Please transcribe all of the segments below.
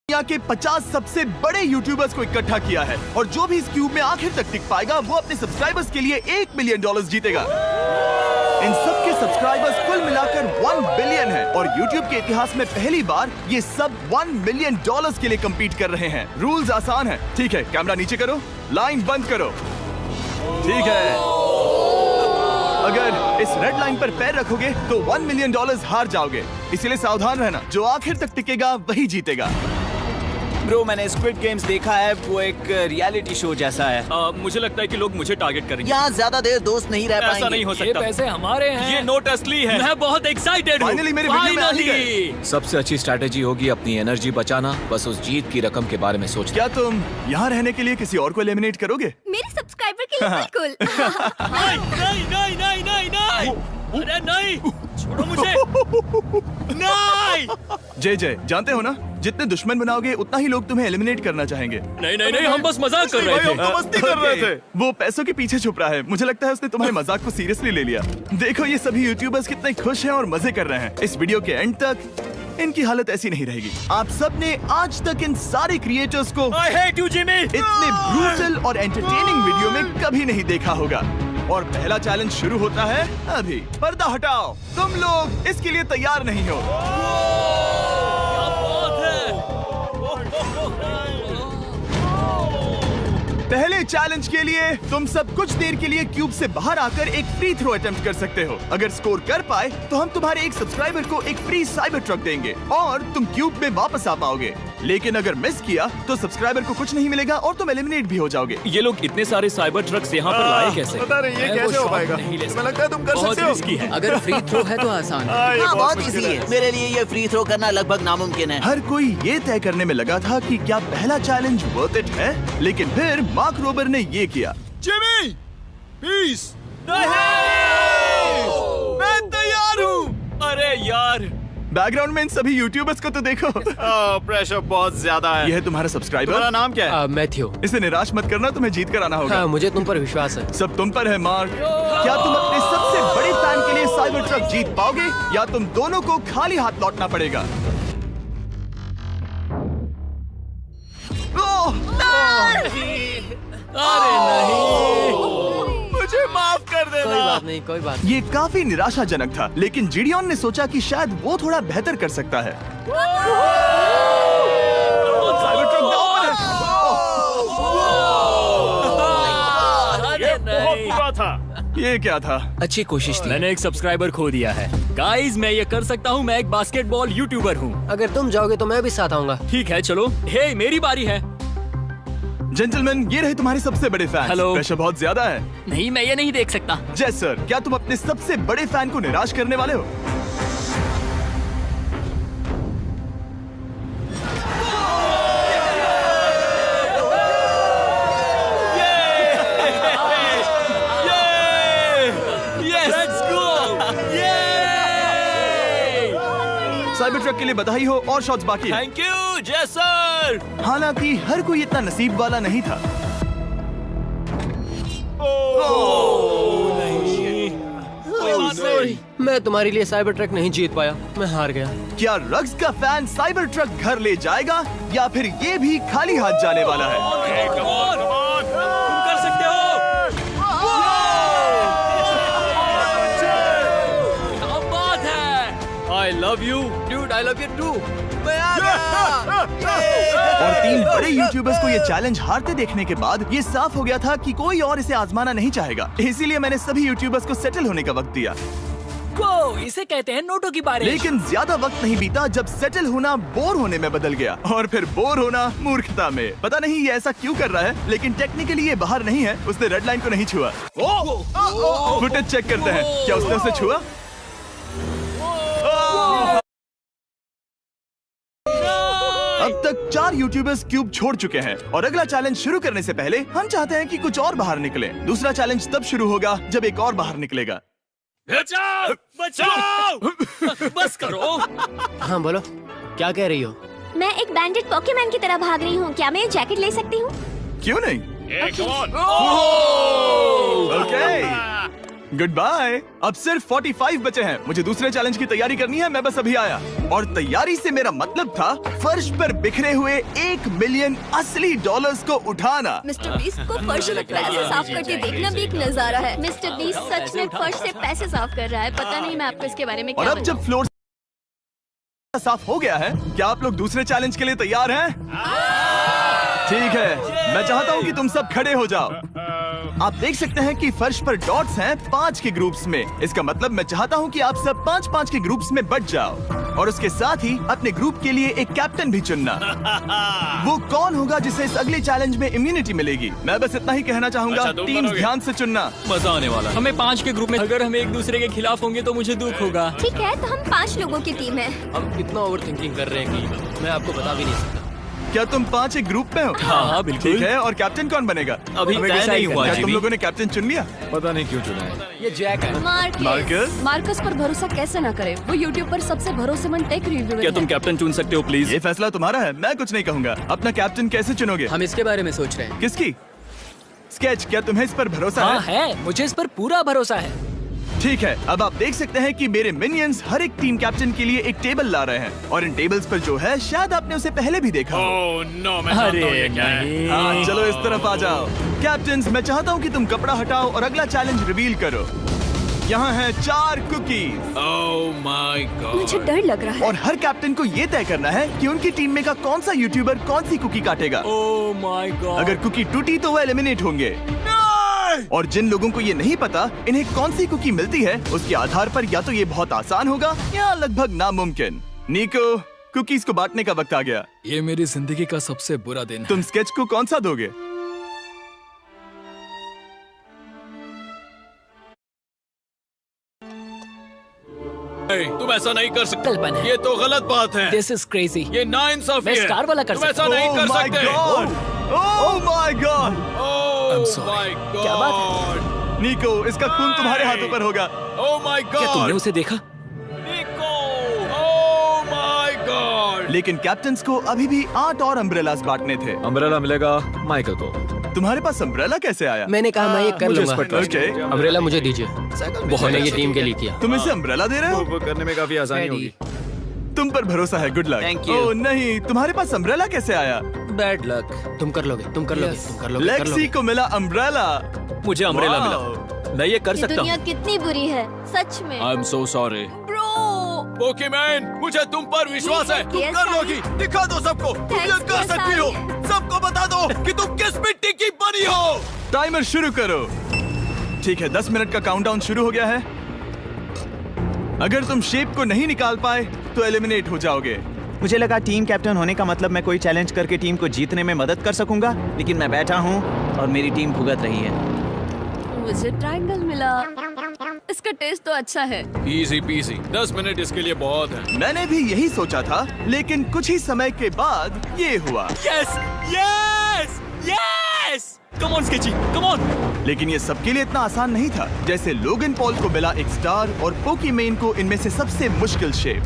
दुनिया के 50 सबसे बड़े यूट्यूबर्स को इकट्ठा किया है और जो भी इस क्यूब में आखिर तक टिक पाएगा वो अपने सब्सक्राइबर्स के लिए $1 मिलियन जीतेगा। इन सब के सब्सक्राइबर्स कुल मिलाकर 1 बिलियन है और YouTube के इतिहास में पहली बार ये सब $1 मिलियन के लिए कम्पीट कर रहे हैं। रूल्स आसान है, ठीक है? कैमरा नीचे करो, लाइन बंद करो, ठीक है? अगर इस रेड लाइन पर पैर रखोगे तो $1 मिलियन हार जाओगे, इसीलिए सावधान रहना। जो आखिर तक टिकेगा वही जीतेगा। ब्रो, मैंने स्क्विड गेम्स देखा है, वो एक रियलिटी शो जैसा है। मुझे लगता है कि लोग मुझे टारगेट करेंगे। यहाँ ज्यादा देर दोस्त नहीं रह पाएंगे। ऐसा नहीं हो सकता। ये पैसे हमारे हैं। ये नोट असली है। मैं बहुत एक्साइटेड हूँ। फाइनली मेरी वीडियो में आ ही गए। सबसे अच्छी स्ट्रैटेजी होगी अपनी एनर्जी बचाना, बस उस जीत की रकम के बारे में सोचना। क्या तुम यहाँ रहने के लिए किसी और को एलिमिनेट करोगे? मेरे सब्सक्राइबर के लिए बिल्कुल। नहीं। अरे नहीं, छोड़ो मुझे। नहीं। जय जानते हो ना, जितने दुश्मन बनाओगे उतना ही लोग तुम्हें एलिमिनेट करना चाहेंगे। नहीं, हम बस मजाक कर रहे थे। हम तो मस्ती कर रहे थे। वो पैसों के पीछे छुप रहा है। मुझे लगता है उसने तुम्हारे मजाक को सीरियसली ले लिया। देखो ये सभी यूट्यूबर्स कितने खुश हैं और मजे कर रहे हैं। इस वीडियो के एंड तक इनकी हालत ऐसी नहीं रहेगी। आप सब ने आज तक इन सारे क्रिएटर्स को I hate you, Jimmy! इतने ब्रूटल और एंटरटेनिंग वीडियो में कभी नहीं देखा होगा। और पहला चैलेंज शुरू होता है अभी। पर्दा हटाओ, तुम लोग इसके लिए तैयार नहीं हो। पहले चैलेंज के लिए तुम सब कुछ देर के लिए क्यूब से बाहर आकर एक फ्री थ्रो अटेम्प्ट कर सकते हो। अगर स्कोर कर पाए तो हम तुम्हारे एक सब्सक्राइबर को एक फ्री साइबर ट्रक देंगे और तुम क्यूब में वापस आ पाओगे। लेकिन अगर मिस किया तो सब्सक्राइबर को कुछ नहीं मिलेगा और तुम एलिमिनेट भी हो जाओगे। ये लोग इतने सारे साइबर ट्रक्स यहाँ पर लाए कैसे? पता नहीं ये कैसे हो पाएगा। मुझे लगता है तुम कर सकते हो। अगर फ्री थ्रो है तो आसान है। हाँ, बहुत इजी है। मेरे लिए ये फ्री थ्रो करना लगभग नामुमकिन है। हर कोई ये तय करने में लगा था कि क्या पहला चैलेंज वर्थ इट है, लेकिन फिर मार्क रोबर ने ये किया। Jimmy, peace. मैं तैयार हूँ। अरे यार, बैकग्राउंड में इन सभी यूट्यूबर्स को तो देखो। प्रेशर बहुत ज्यादा है। ये है तुम्हारा सब्सक्राइबर। तुम्हारा नाम क्या है? मैथ्यू। इसे निराश मत करना, तुम्हें जीत कर आना होगा। हाँ, मुझे तुम पर विश्वास है। सब तुम पर है मार्क। क्या तुम अपने सबसे बड़े फैन के लिए साइबर ट्रक जीत पाओगे या तुम दोनों को खाली हाथ लौटना पड़ेगा? अरे नहीं, मुझे माफ कर देना। कोई बात नहीं, कोई बात ये काफी निराशाजनक था, लेकिन जिडियन ने सोचा कि शायद वो थोड़ा बेहतर कर सकता है। साइबर ट्रक डाउन है। अरे नहीं, बुरा था। ये क्या था? अच्छी कोशिश थी। मैंने एक सब्सक्राइबर खो दिया है। गाइस, मैं ये कर सकता हूँ। मैं एक बास्केटबॉल यूट्यूबर हूँ। अगर तुम जाओगे तो मैं भी साथ आऊंगा। ठीक है, चलो। हे, मेरी बारी है। जेंटलमैन, ये रहे तुम्हारे सबसे बड़े फैन। हेलो। प्रेशर बहुत ज्यादा है। नहीं, मैं ये नहीं देख सकता। जय सर, क्या तुम अपने सबसे बड़े फैन को निराश करने वाले हो? साइबर ट्रक के लिए बधाई हो और शॉट्स बाकी हैं। थैंक यू जय सर। हालांकि हर कोई इतना नसीब वाला नहीं था। मैं तुम्हारे लिए साइबर ट्रक नहीं जीत पाया, मैं हार गया। क्या रग्स का फैन साइबर ट्रक घर ले जाएगा या फिर ये भी खाली हाथ जाने वाला है? तुम कर सकते हो। क्या बात है। I love you, dude. I love you too. और 3 बड़े यूट्यूबर्स को ये चैलेंज हारते देखने के बाद ये साफ हो गया था कि कोई और इसे आजमाना नहीं चाहेगा। इसीलिए मैंने सभी यूट्यूबर्स को सेटल होने का वक्त दिया। इसे कहते हैं नोटों की बारिश। लेकिन ज्यादा वक्त नहीं बीता जब सेटल होना बोर होने में बदल गया और फिर बोर होना मूर्खता में। पता नहीं ये ऐसा क्यों कर रहा है, लेकिन टेक्निकली ये बाहर नहीं है। उसने रेड लाइन को नहीं छुआ। फुटेज चेक करते हैं, क्या उसने उसे छुआ? अब तक 4 यूट्यूबर्स क्यूब छोड़ चुके हैं और अगला चैलेंज शुरू करने से पहले हम चाहते हैं कि कुछ और बाहर निकले। दूसरा चैलेंज तब शुरू होगा जब एक और बाहर निकलेगा। बचाओ, बचाओ। बस करो। हाँ बोलो, क्या कह रही हो? मैं एक बैंडेड पॉकेमैन की तरह भाग रही हूँ। क्या मैं ये जैकेट ले सकती हूँ? क्यों नहीं? ओके। Good bye. अब सिर्फ 45 बचे हैं। मुझे दूसरे चैलेंज की तैयारी करनी है। मैं बस अभी आया। और तैयारी से मेरा मतलब था फर्श पर बिखरे हुए 1 मिलियन असली डॉलर्स को उठाना। मिस्टर बीस्ट को फर्श में पैसे साफ करते देखना भी एक नजारा है। मिस्टर बीस्ट सच में फर्श से पैसे साफ कर रहा है। पता नहीं मैं आपको इसके बारे में और क्या अब जब फ्लोर साफ हो गया है, क्या आप लोग दूसरे चैलेंज के लिए तैयार हैं? ठीक है, मैं चाहता हूँ कि तुम सब खड़े हो जाओ। आप देख सकते हैं कि फर्श पर डॉट्स हैं 5 के ग्रुप्स में। इसका मतलब मैं चाहता हूँ कि आप सब 5-5 के ग्रुप्स में बट जाओ और उसके साथ ही अपने ग्रुप के लिए एक कैप्टन भी चुनना। वो कौन होगा जिसे इस अगले चैलेंज में इम्यूनिटी मिलेगी? मैं बस इतना ही कहना चाहूंगा, अच्छा, तुम टीम्स करोगे। ध्यान से चुनना। मजा आने वाला है। हमें 5 के ग्रुप में, अगर हम एक दूसरे के खिलाफ होंगे तो मुझे दुख होगा। ठीक है, तो हम 5 लोगों की टीम है। हम कितना ओवर थिंकिंग कर रहे हैं कि मैं आपको बता भी नहीं सकता। क्या तुम 5 एक ग्रुप में हो? हाँ, बिल्कुल। ठीक है, और कैप्टन कौन बनेगा? अभी तय नहीं हुआ क्या तुम जीवी। लोगों ने कैप्टन चुन लिया? पता नहीं क्यों चुना है। ये जैक है। मार्कस, मार्कस पर भरोसा कैसे ना करे? वो यूट्यूब पर सबसे भरोसेमंद टेक रिव्यूअर क्या तुम है। कैप्टन चुन सकते हो प्लीज? ये फैसला तुम्हारा है, मैं कुछ नहीं कहूंगा। अपना कैप्टन कैसे चुनोगे? हम इसके बारे में सोच रहे हैं। किसकी? स्केच, क्या तुम्हें इस पर भरोसा हाँ है? है, मुझे इस पर पूरा भरोसा है। ठीक है, अब आप देख सकते हैं कि मेरे मिनियंस हर एक टीम कैप्टन के लिए एक टेबल ला रहे हैं और इन टेबल्स पर जो है शायद आपने उसे पहले भी देखा हो। अरे नहीं। हाँ, चलो इस तरफ आ जाओ। कैप्टन्स, मैं चाहता हूँ कि तुम कपड़ा हटाओ और अगला चैलेंज रिवील करो। यहाँ हैं 4 कुकीज ओह माय गॉड। मुझे डर लग रहा है। और हर कैप्टन को ये तय करना है कि उनकी टीम में का कौन सा यूट्यूबर कौन सी कुकी काटेगा। Oh my God. अगर कुकी टूटी तो वो एलिमिनेट होंगे। और जिन लोगों को ये नहीं पता इन्हें कौन सी कुकी मिलती है, उसके आधार पर या तो ये बहुत आसान होगा या लगभग नामुमकिन। निको, कुकीज को बांटने का वक्त आ गया। ये मेरी जिंदगी का सबसे बुरा दिन है। तुम स्केच को कौन सा दोगे? तुम ऐसा नहीं कर सकते। कल्पना है। ये तो गलत बात है। This is crazy. ये नाइंसाफी मैं है। स्टार वाला कर तुम ऐसा सकता नहीं Oh कर my सकते। God! Oh my God! I'm sorry. क्या बात है? निको, इसका खून तुम्हारे हाथों पर होगा। Oh my God! क्या तुमने उसे देखा? निको! Oh my God! लेकिन कैप्टन्स को अभी भी 8 और अम्ब्रेलास बांटने थे। अम्ब्रेला मिलेगा माइकल को। तुम्हारे पास अम्ब्रेला कैसे आया? मैंने कहा मैं ये कर मुझे इस लूंगा। पर trust Okay. है। अम्ब्रेला मुझे दीजिए। मैंने ये टीम के लिए किया। तुम इसे अम्ब्रेला दे रहे हो? वो करने में काफी आसानी होगी। तुम पर भरोसा है, गुड लक। Thank you. ओह नहीं, तुम्हारे पास अम्ब्रेला कैसे आया? Bad luck. तुम कर लोगे, तुम कर लोगे, Yes. तुम कर लोगे, कर लेक्सी लोगे। को मिला अम्ब्रेला। मुझे अम्ब्रेला Wow. मिला। मैं ये कर ये सकता दुनिया हूँ। कितनी बुरी है, सच में। I'm so sorry. Bro, Pokémon, मुझे तुम पर विश्वास है। तुम Yes, कर Sally. लोगी। दिखा दो सबको। तुम Thanks, ये कर yes, सकती हो। Sally. सबको बता दो कि तुम किस मिट्टी की बनी हो। टाइमर शुरू करो। ठीक है, 10 मिनट का काउंटडाउन शुरू हो गया है। अगर तुम शेप को नहीं निकाल पाए तो एलिमिनेट हो जाओगे। मुझे लगा टीम कैप्टन होने का मतलब मैं कोई चैलेंज करके टीम को जीतने में मदद कर सकूंगा, लेकिन मैं बैठा हूँ और मेरी टीम भुगत रही है। मुझे ट्रायंगल मिला। इसका टेस्ट तो अच्छा है। Easy peasy. 10 मिनट इसके लिए बहुत है। मैंने भी यही सोचा था, लेकिन कुछ ही समय के बाद ये हुआ। Yes! Yes! Yes! Come on, Sketchy. Come on. लेकिन ये सबके लिए इतना आसान नहीं था। जैसे लोगन पॉल को मिला एक स्टार और पोकीमेन को इनमें से सबसे मुश्किल शेप।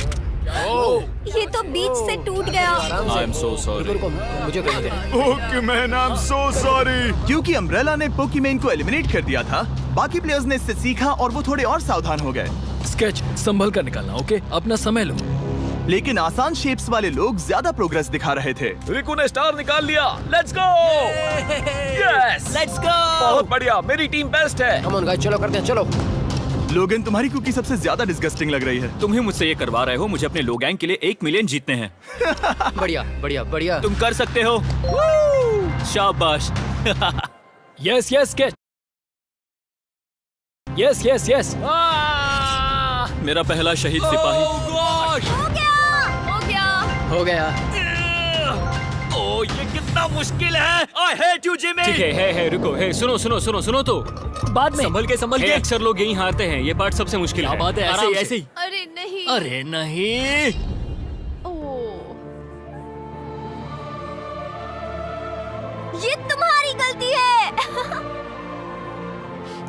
ये तो बीच से टूट गया। I'm so sorry. रुको, मुझे करने दे। पोकीमेन, आई एम सो सॉरी। क्योंकि अम्ब्रेला ने पोकीमेन को एलिमिनेट कर दिया था, बाकी प्लेयर्स ने इससे सीखा और वो थोड़े और सावधान हो गए। स्केच संभल कर निकालना, ओके? अपना समय लो। लेकिन आसान शेप्स वाले लोग ज्यादा प्रोग्रेस दिखा रहे थे। रिकू ने स्टार निकाल लिया। Let's go. Yes, let's go. बहुत बढ़िया, मेरी टीम बेस्ट है। कम ऑन गाइस, चलो करते हैं, चलो। लोगन, तुम्हारी कुकी सबसे ज्यादा डिस्गस्टिंग लग रही है। तुम ही मुझसे ये करवा रहे हो। मुझे अपने लो गैंग के लिए 1 मिलियन जीतने हैं। बढ़िया, बढ़िया, बढ़िया। तुम कर सकते हो। शाबाश। Yes, yes, Sketch. Yes, yes, yes. मेरा पहला शहीद सिपाही। हो गया। हो गया। ओह, ये कितना मुश्किल है। I hate you, Jimmy. ठीक है, रुको, सुनो, सुनो, सुनो, सुनो तो। बाद में। संभल के। अक्सर लोग यही हारते हैं। ये पार्ट सबसे मुश्किल है। बात है, ऐसे आराम ही, से। ऐसे ही। अरे नहीं। अरे नहीं। ओह, ये तुम्हारी गलती है।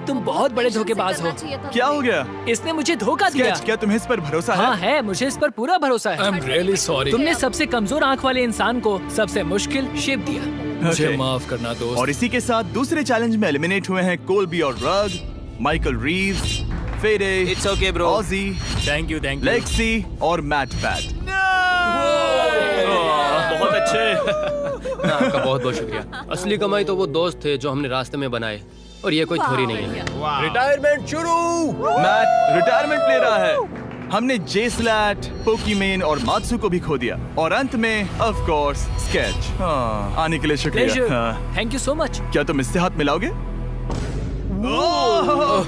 तुम बहुत बड़े धोखेबाज हो। करना चाहिए था क्या हो तुम्हें। गया? इसने मुझे धोखा दिया। स्केच, क्या तुम्हें इस पर भरोसा हाँ है? है, मुझे इस पर पूरा भरोसा है। I'm really sorry. तुमने सबसे कमजोर आंख वाले इंसान को सबसे मुश्किल शेप दिया। मुझे Okay. माफ करना दोस्त। और इसी के साथ दूसरे चैलेंज में एलिमिनेट हुए हैं कोल्बी और रग। माइकल रीव्स, फेरे, It's okay, bro. Aussie, thank you Lexi और मैट पैट। बहुत अच्छे। आपका बहुत बहुत शुक्रिया। असली कमाई तो वो दोस्त थे जो हमने रास्ते में बनाए, और ये कोई थोड़ी नहीं है। रिटायरमेंट शुरू। मैट रिटायरमेंट ले रहा है। हमने जेस्लैट, पोकीमेन और मात्सु को भी खो दिया, और अंत में ऑफ कोर्स स्केच। आने के लिए शुक्रिया। Thank you so much. क्या तुम इससे हाथ मिलाओगे?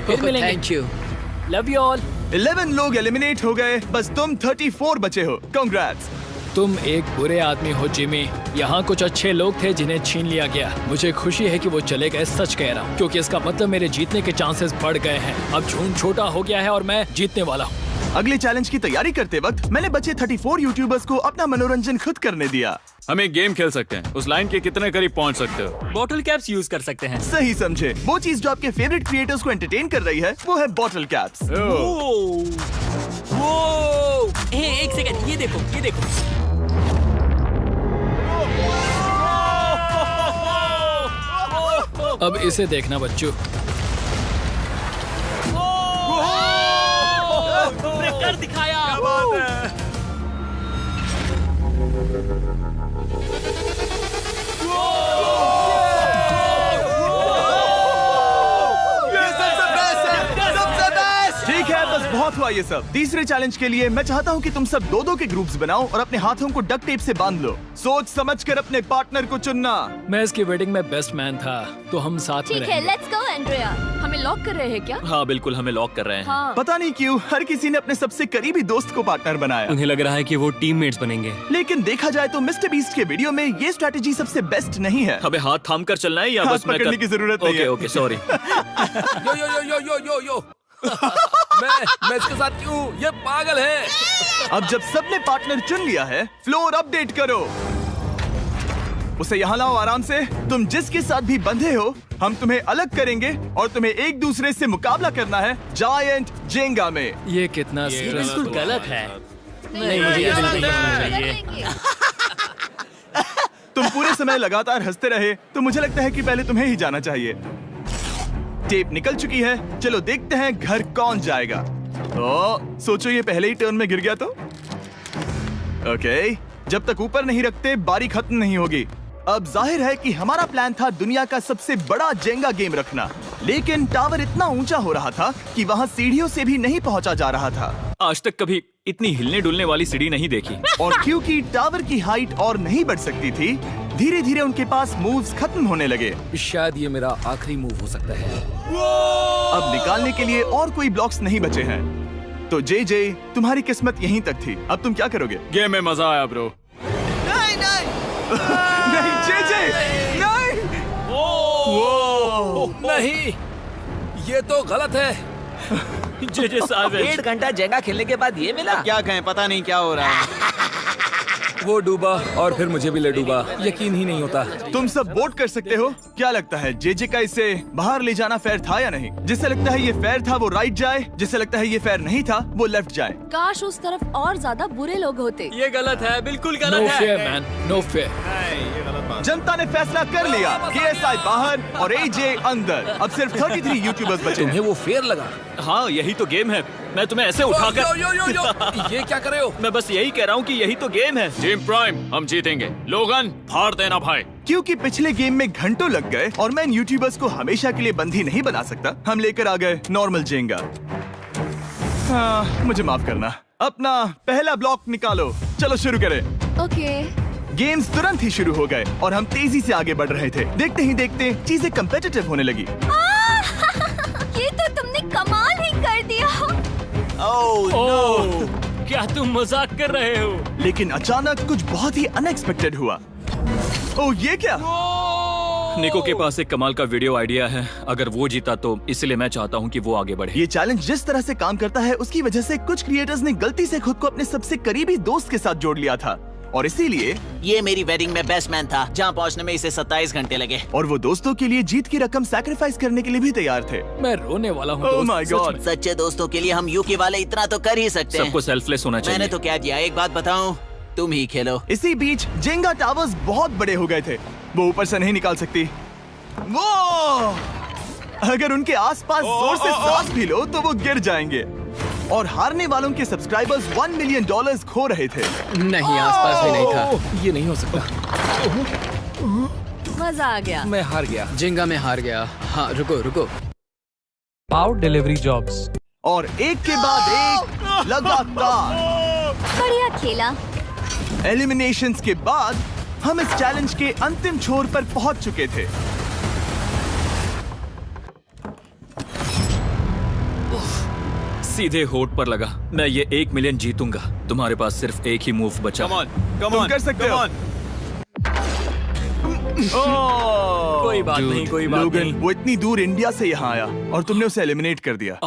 फिर मिलेंगे। Thank you. Love you all. 11 लोग एलिमिनेट हो गए, बस तुम 34 बचे हो। कांग्रेट्स। तुम एक बुरे आदमी हो जिमी। यहाँ कुछ अच्छे लोग थे जिन्हें छीन लिया गया। मुझे खुशी है कि वो चले गए, सच कह रहा हूँ, क्योंकि इसका मतलब मेरे जीतने के चांसेस बढ़ गए हैं। अब झूठ छोटा हो गया है और मैं जीतने वाला हूँ। अगले चैलेंज की तैयारी करते वक्त मैंने बचे 34 यूट्यूबर्स को अपना मनोरंजन खुद करने दिया। हम एक गेम खेल सकते हैं। उस लाइन के कितने करीब पहुंच सकते हो? बॉटल कैप्स यूज कर सकते हैं। सही समझे। वो चीज जो आपके फेवरेट क्रिएटर्स को एंटरटेन कर रही है वो है बॉटल कैप्स। एक सेकंड, ये देखो, ये देखो। अब इसे देखना बच्चों। कर दिखाया। ठीक है, बस बहुत हुआ ये सब। तीसरे चैलेंज के लिए मैं चाहता हूँ कि तुम सब दो के ग्रुप्स बनाओ और अपने हाथों को डक्ट टेप से बांध लो। सोच समझकर अपने पार्टनर को चुनना। मैं इसकी वेडिंग में बेस्ट मैन था, तो हम साथ में ठीक है, रहेंगे। Let's go Andrea. हमें लॉक कर रहे हैं क्या? हाँ बिल्कुल, हमें लॉक कर रहे हैं। हाँ। पता नहीं क्यों हर किसी ने अपने सबसे करीबी दोस्त को पार्टनर बनाया। उन्हें लग रहा है कि वो टीममेट्स बनेंगे। लेकिन देखा जाए तो मिस्टर बीस्ट के वीडियो में ये स्ट्रेटेजी सबसे बेस्ट नहीं है। हमें हाथ थाम कर चलना है या हाथ बस मैं पकड़ने की जरूरत नहीं है। Okay sorry. Yo yo yo yo yo yo yo. मैं इसके साथ क्यों? ये पागल है। अब जब सबने पार्टनर चुन लिया है, फ्लोर अपडेट करो। उसे यहाँ लाओ आराम से। तुम जिसके साथ भी बंधे हो, हम तुम्हें अलग करेंगे और तुम्हें एक दूसरे से मुकाबला करना है जायंट जेंगा में। ये कितना बिल्कुल गलत है। नहीं, मुझे ये नहीं, बिल्कुल नहीं, नहीं नहीं, नहीं। तुम पूरे समय लगातार हंसते रहे, तो मुझे लगता है कि पहले तुम्हें ही जाना चाहिए। टेप निकल चुकी है, चलो देखते हैं घर कौन जाएगा। सोचो ये पहले ही टर्न में गिर गया तो। ओके, जब तक ऊपर नहीं रखते बारी खत्म नहीं होगी। अब जाहिर है कि हमारा प्लान था दुनिया का सबसे बड़ा जेंगा गेम रखना, लेकिन टावर इतना ऊंचा हो रहा था कि वहाँ सीढ़ियों से भी नहीं पहुँचा जा रहा था। आज तक कभी इतनी हिलने डुलने वाली सीढ़ी नहीं देखी। और क्योंकि टावर की हाइट और नहीं बढ़ सकती थी, धीरे धीरे उनके पास मूव्स खत्म होने लगे। शायद ये मेरा आखिरी मूव हो सकता है। अब निकालने के लिए और कोई ब्लॉक्स नहीं बचे हैं। तो जे तुम्हारी किस्मत यहीं तक थी। अब तुम क्या करोगे? गेम में मजा आया ब्रो। नहीं जे नहीं। नहीं, ये तो गलत है। जे साहब 1.5 घंटा जेंगा खेलने के बाद ये मिला। क्या कहें, पता नहीं क्या हो रहा है। वो डूबा और फिर मुझे भी ले डूबा। यकीन ही नहीं होता। तुम सब वोट कर सकते हो। क्या लगता है जे का इसे बाहर ले जाना फेयर था या नहीं? जिसे लगता है ये फेयर था वो राइट जाए, जिसे लगता है ये फेयर नहीं था वो लेफ्ट जाए। काश उस तरफ और ज्यादा बुरे लोग होते। ये गलत है, बिल्कुल नो गलत फेयर है। Man, no fair. जनता ने फैसला कर लिया। KSI बाहर और AJ अंदर। अब सिर्फ 33 यूट्यूबर्स बचे तुम्हें हैं। वो फेयर लगा? हाँ यही तो गेम है। मैं तुम्हें ऐसे उठाकर यो यो यो यो। ये क्या कर रहे हो? मैं बस यही कह रहा हूँ कि यही तो गेम है। टीम प्राइम, हम जीतेंगे। लोगन, फाड़ देना भाई। क्योंकि पिछले गेम में घंटों लग गए और मैं इन यूट्यूबर्स को हमेशा के लिए बंदी नहीं बना सकता, हम लेकर आ गए नॉर्मल जेंगा। हाँ, मुझे माफ करना। अपना पहला ब्लॉक निकालो। चलो शुरू करें। ओके। गेम्स तुरंत ही शुरू हो गए और हम तेजी से आगे बढ़ रहे थे। देखते ही देखते चीजें कम्पिटिटिव होने लगी। ये तो तुमने कमाल ही कर दिया। ओह, क्या तुम मजाक कर रहे हो? लेकिन अचानक कुछ बहुत ही अनएक्सपेक्टेड हुआ। ओह, ये क्या? निको के पास एक कमाल का वीडियो आइडिया है। अगर वो जीता तो इसलिए मैं चाहता हूँ कि वो आगे बढ़े। ये चैलेंज जिस तरह से काम करता है उसकी वजह से कुछ क्रिएटर्स ने गलती से खुद को अपने सबसे करीबी दोस्त के साथ जोड़ लिया था, और इसीलिए ये मेरी वेडिंग में बेस्ट मैन था, जहाँ पहुँचने में इसे 27 घंटे लगे। और वो दोस्तों के लिए जीत की रकम सैक्रिफाइस करने के लिए भी तैयार थे। मैं रोने वाला हूँ। Oh दोस्त, my सच God. में। सच्चे दोस्तों के लिए हम यूके वाले इतना तो कर ही सकते हैं। सबको सेल्फलेस होना चाहिए। मैंने तो क्या दिया, एक बात बताऊं, तुम ही खेलो। इसी बीच जेंगा टावर्स बहुत बड़े हो गए थे। वो ऊपर से नहीं निकाल सकती। वो अगर उनके आसपास जोर से सांस भी लो तो वो गिर जाएंगे। और हारने वालों के सब्सक्राइबर्स $1 मिलियन खो रहे थे। नहीं, आसपास भी नहीं था। ये नहीं हो सकता। मजा आ गया। मैं हार गया। जिंगा में हार गया। हाँ, रुको। Power delivery jobs. और एक के बाद एक लगातार बढ़िया खेला। एलिमिनेशंस के बाद हम इस चैलेंज के अंतिम छोर पर पहुंच चुके थे। सीधे होठ पर लगा। मैं ये 1 मिलियन जीतूंगा। तुम्हारे पास सिर्फ एक ही मूव बचा। तुम कर सकते हो। कोई बात नहीं, कोई बात लोगन, नहीं। वो इतनी दूर इंडिया से यहाँ आया और तुमने उसे एलिमिनेट कर दिया।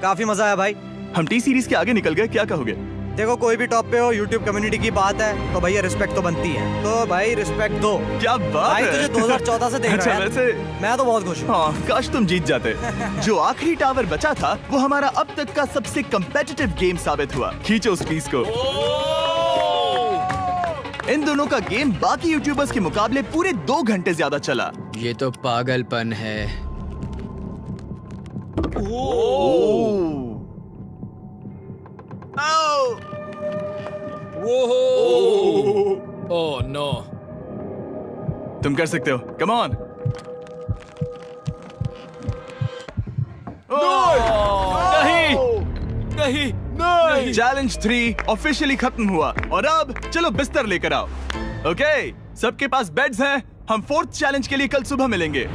काफी मजा आया भाई। हम टी सीरीज के आगे निकल गए, क्या कहोगे? देखो, कोई भी टॉप पे हो, यूट्यूब कम्युनिटी की बात है तो भैया रिस्पेक्ट तो बनती है। तो भाई रिस्पेक्ट दो। क्या बात भाई है। तुझे 2014 से देख अच्छा, रहा है। वैसे मैं तो बहुत खुश हूँ। हाँ, काश तुम जीत जाते। जो आखिरी टावर बचा था वो हमारा अब तक का सबसे कम्पेटिटिव गेम साबित हुआ। खींचो उस पीस को। इन दोनों का गेम बाकी यूट्यूबर्स के मुकाबले पूरे 2 घंटे ज्यादा चला। ये तो पागलपन है। Oh no. तुम कर सकते हो, कम ऑन। नहीं। चैलेंज 3 ऑफिशियली खत्म हुआ और अब चलो बिस्तर लेकर आओ। ओके, सबके पास बेड्स हैं। हम 4th चैलेंज के लिए कल सुबह मिलेंगे।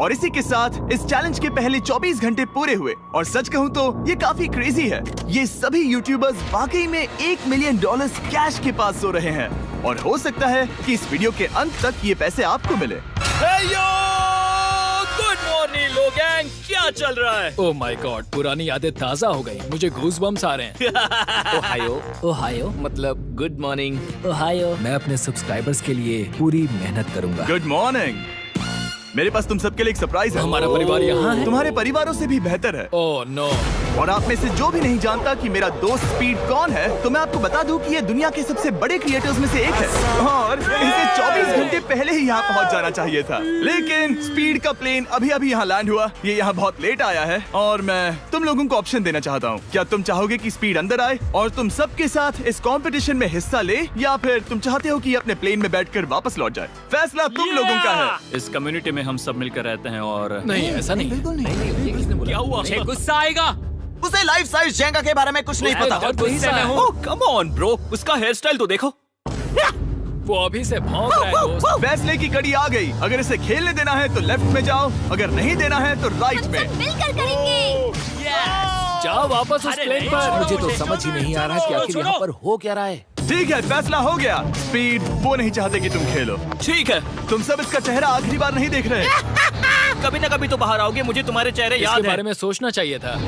और इसी के साथ इस चैलेंज के पहले 24 घंटे पूरे हुए। और सच कहूं तो ये काफी क्रेजी है। ये सभी यूट्यूबर्स वाकई में $1 मिलियन कैश के पास सो रहे हैं। और हो सकता है कि इस वीडियो के अंत तक ये पैसे आपको मिले। गुड मॉर्निंग लोग, गैंग, क्या चल रहा है? ओह माय गॉड, पुरानी यादें ताजा हो गई। मुझे गूज़बम्प्स आ रहे हैं। ओहायो मतलब गुड मॉर्निंग। ओहायो। मैं अपने सब्सक्राइबर्स के लिए पूरी मेहनत करूंगा। Good morning. मेरे पास तुम सबके लिए एक सरप्राइज है। हमारा परिवार यहाँ है। तुम्हारे परिवारों से भी बेहतर है। Oh no. और आप में से जो भी नहीं जानता कि मेरा दोस्त स्पीड कौन है, तो मैं आपको बता दूं कि ये दुनिया के सबसे बड़े क्रिएटर्स में से एक है। और इसे 24 घंटे पहले ही यहाँ पहुँच जाना चाहिए था। लेकिन स्पीड का प्लेन अभी अभी यहाँ लैंड हुआ। ये यहाँ बहुत लेट आया है और मैं तुम लोगों को ऑप्शन देना चाहता हूँ। क्या तुम चाहोगे कि स्पीड अंदर आए और तुम सबके साथ इस कंपटीशन में हिस्सा ले, या फिर तुम चाहते हो कि अपने प्लेन में बैठकर वापस लौट जाए? फैसला तुम लोगों का है। इस कम्युनिटी में हम सब मिलकर रहते हैं और नहीं, ऐसा नहीं। क्या हुआ? गुस्सा आएगा। उसे लाइफ साइज जेंगा के बारे में कुछ नहीं पता। कम ऑन ब्रो, उसका हेयर स्टाइल तो देखो। वो अभी से भौंक रहा है दोस्त। फैसले की कड़ी आ गई। अगर इसे खेलने देना है तो लेफ्ट में जाओ, अगर नहीं देना है तो राइट में। मिलकर करेंगे। जाओ वापस उस प्लेन पर। मुझे तो समझ ही नहीं आ रहा कि आखिर यहाँ पर हो क्या रहा है। ठीक है, फैसला हो गया। स्पीड वो नहीं चाहते कि तुम खेलो। ठीक है, तुम सब इसका चेहरा आखिरी बार नहीं देख रहे। कभी ना कभी तो बाहर आओगे, मुझे तुम्हारे चेहरे याद इसके है। बारे में सोचना चाहिए था।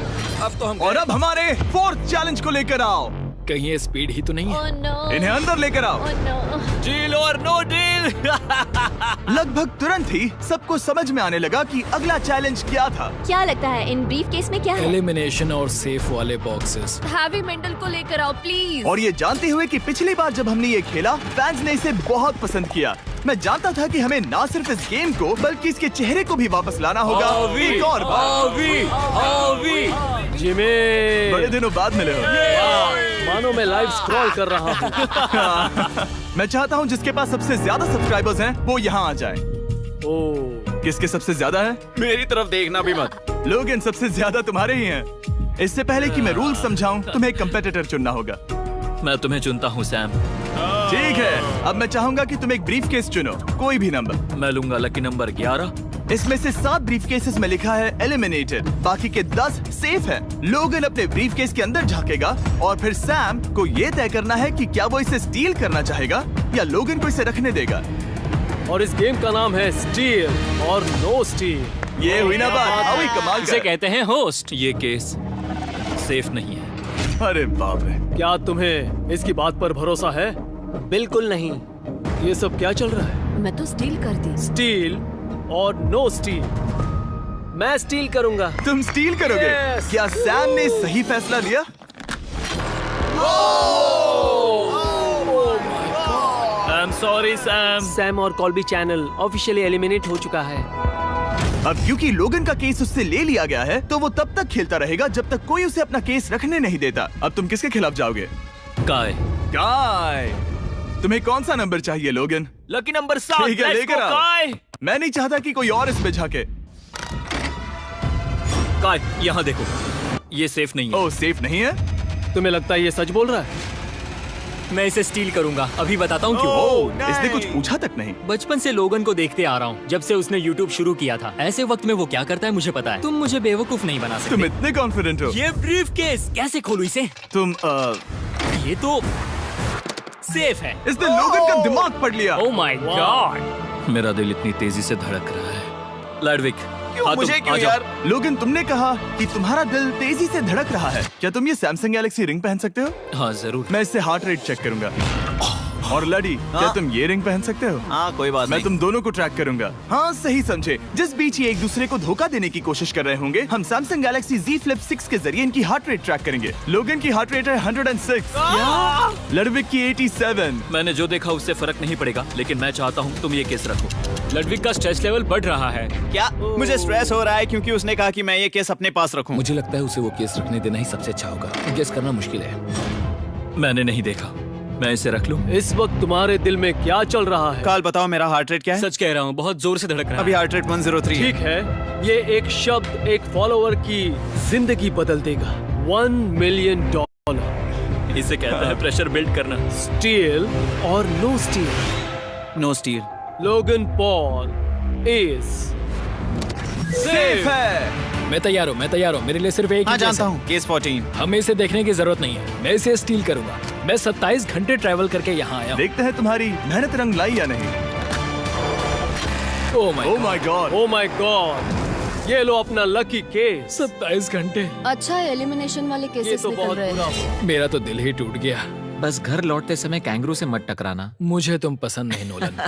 अब तो हम और अब हमारे 4th चैलेंज को लेकर आओ। कहीं ये स्पीड ही तो नहीं है। Oh no. इन्हें अंदर लेकर आओ। Oh no. डील और नो डील। लगभग तुरंत ही सबको समझ में आने लगा कि अगला चैलेंज क्या था। क्या लगता है इन ब्रीफ केस में क्या है? एलिमिनेशन और सेफ वाले बॉक्सेस। हैवी मेंटल को लेकर आओ प्लीज। और ये जानते हुए कि पिछली बार जब हमने ये खेला फैंस ने इसे बहुत पसंद किया। मैं जानता था कि हमें ना सिर्फ इस गेम को बल्कि इसके चेहरे को भी वापस लाना होगा। एक और बार। जिमी, बड़े दिनों बाद मिले हो। मानो मैं लाइव स्क्रॉल कर रहा हूँ। मैं चाहता हूँ जिसके पास सबसे ज्यादा सब्सक्राइबर्स हैं वो यहाँ आ जाए। किसके सबसे ज्यादा है? मेरी तरफ देखना भी मत। लोगन, सबसे ज्यादा तुम्हारे ही हैं। इससे पहले कि मैं रूल समझाऊं, तुम्हें एक कंपेटिटर चुनना होगा। मैं तुम्हें चुनता हूँ सैम। ठीक है, अब मैं चाहूंगा कि तुम एक ब्रीफ केस चुनो, कोई भी नंबर। मैं लूंगा लकी नंबर 11। इसमें से 7 ब्रीफ केसेस में लिखा है एलिमिनेटेड, बाकी के 10 सेफ है। लोगन अपने ब्रीफ केस के अंदर झांकेगा और फिर सैम को ये तय करना है कि क्या वो इसे स्टील करना चाहेगा या लोगन को इसे रखने देगा। और इस गेम का नाम है स्टील और नो स्टील। ये हुई ना बात, हाउ ही कमाल इसे कर। कहते हैं होस्ट। ये केस सेफ नहीं है। अरे बाप रे। क्या तुम्हें इसकी बात पर भरोसा है? बिल्कुल नहीं। ये सब क्या चल रहा है? मैं तो स्टील कर दी। स्टील और नो स्टील। मैं स्टील करूंगा। तुम स्टील करोगे? Yes! क्या सैम ने सही फैसला लिया? I am sorry Sam. Sam और कॉल्बी चैनल ऑफिशियली एलिमिनेट हो चुका है। अब क्योंकि लोगन का केस उससे ले लिया गया है, तो वो तब तक खेलता रहेगा जब तक कोई उसे अपना केस रखने नहीं देता। अब तुम किसके खिलाफ जाओगे? काय। काय। तुम्हें कौन सा नंबर चाहिए लोगन? Lucky number 7। ठीक है, लेकर आओ। मैं नहीं चाहता कि कोई और इसमें झांके। काय, यहाँ देखो, ये सेफ नहीं है। ओह, सेफ नहीं है? तुम्हें लगता है ये सच बोल रहा है? मैं इसे स्टील करूंगा, अभी बताता हूँ क्यों। ओह, इसने कुछ पूछा तक नहीं। बचपन से लोगन को देखते आ रहा हूँ, जब से उसने YouTube शुरू किया था। ऐसे वक्त में वो क्या करता है मुझे पता है। तुम मुझे बेवकूफ नहीं बना सकते। तुम इतने कॉन्फिडेंट हो? ये ब्रीफ केस कैसे खोलूं इसे? तुम ये तो सेफ है। इसने लोगन का दिमाग पढ़ लिया। Oh my God. मेरा दिल इतनी तेजी से धड़क रहा है। लैडविक, मुझे क्यों यार? लोगन, तुमने कहा कि तुम्हारा दिल तेजी से धड़क रहा है। क्या तुम ये सैमसंग गैलेक्सी रिंग पहन सकते हो? हाँ जरूर। मैं इससे हार्ट रेट चेक करूंगा। और लड़ी, क्या तुम ये रिंग पहन सकते हो? हाँ, कोई बात मैं नहीं। तुम दोनों को ट्रैक करूंगा। हाँ, सही समझे। जिस बीच ये एक दूसरे को धोखा देने की कोशिश कर रहे होंगे, हम सैमसंग गैलेक्सी Z Flip 6 के जरिए इनकी हार्ट रेट ट्रैक करेंगे। लोगन की हार्ट रेट है 106, लडविक की 87। मैंने जो देखा उससे फर्क नहीं पड़ेगा, लेकिन मैं चाहता हूँ तुम ये केस रखो। लडविक का स्ट्रेस लेवल बढ़ रहा है। क्या? मुझे स्ट्रेस हो रहा है क्योंकि उसने कहा कि मैं ये केस अपने पास रखूं। मुझे लगता है उसे वो केस रखने देना ही सबसे अच्छा होगा। गेस करना मुश्किल है। मैंने नहीं देखा, मैं इसे रख लूं? इस वक्त तुम्हारे दिल में क्या चल रहा है? काल, बताओ मेरा हार्ट रेट क्या है? सच कह रहा हूँ, बहुत जोर से धड़क रहा है। अभी हार्ट रेट 103 ठीक है, ये एक शब्द एक फॉलोअर की जिंदगी बदल देगा। $1 मिलियन। इसे कहता है प्रेशर बिल्ड करना। स्टील और no steal? No steal. Logan Paul is safe है। मैं तैयार हूँ। मेरे लिए सिर्फ एक हाँ, ही केस जानता है। हूँ, केस 14। हमें इसे देखने की जरूरत नहीं है। मैं इसे स्टील करूंगा। मैं 27 घंटे ट्रैवल करके यहाँ आया हूँ। देखते हैं तुम्हारी मेहनत रंग लाई या नहीं। Oh my God. Oh my God. ये लो अपना लकी केस। 27 घंटे। अच्छा, एलिमिनेशन वाले ये केसेस तो निकल बहुत रहे बुरा हैं। हुआ। मेरा तो दिल ही टूट गया। बस घर लौटते समय कैंगरू से मत टकराना। मुझे तुम पसंद नहीं, नोलन।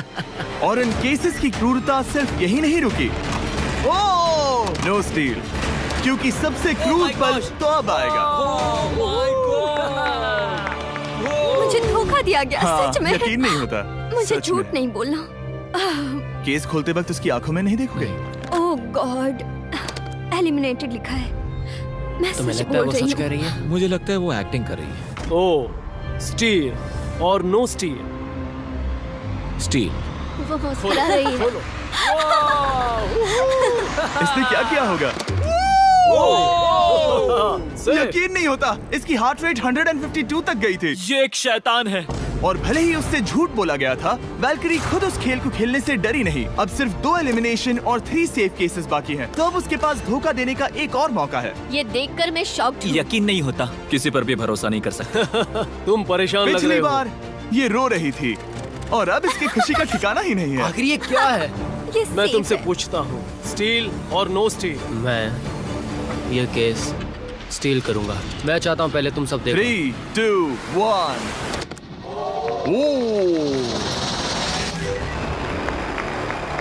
और इन केसेस की क्रूरता सिर्फ यही नहीं रुकी। ओह, नो स्टील, क्योंकि सबसे क्रूर पल तो अब आएगा। मुझे धोखा दिया गया। हाँ, सच में यकीन नहीं होता। मुझे सच झूठ में। नहीं बोलना। केस खोलते वक्त उसकी आंखों में नहीं देखोगे? ओह गॉड, एलिमिनेटेड लिखा है। मैं तुम्हें सच लगता है बोल वो रही सच कह हूँ। रही है? मुझे लगता है वो एक्टिंग कर रही है। ओह, स्टील और नो स्टील? स्टील। वो मुस्कुरा रही है। इसने क्या किया होगा? यकीन नहीं होता, इसकी हार्ट रेट 152 तक गई थी। ये एक शैतान है। और भले ही उससे झूठ बोला गया था, वैल्करी खुद उस खेल को खेलने से डरी नहीं। अब सिर्फ 2 एलिमिनेशन और 3 सेफ केसेस बाकी हैं। तो अब उसके पास धोखा देने का एक और मौका है। ये देखकर मैं शॉक्ड हूँ। यकीन नहीं होता, किसी पर भी भरोसा नहीं कर सकते। तुम परेशान लग पिछली रहे हो। बार ये रो रही थी और अब इसकी खुशी का ठिकाना ही नहीं है। आखिर ये क्या है? ये मैं safe तुमसे है। पूछता हूँ, स्टील और नो स्टील? मैं ये केस स्टील करूंगा। मैं चाहता हूँ पहले तुम सब देखो। 3, 2, 1।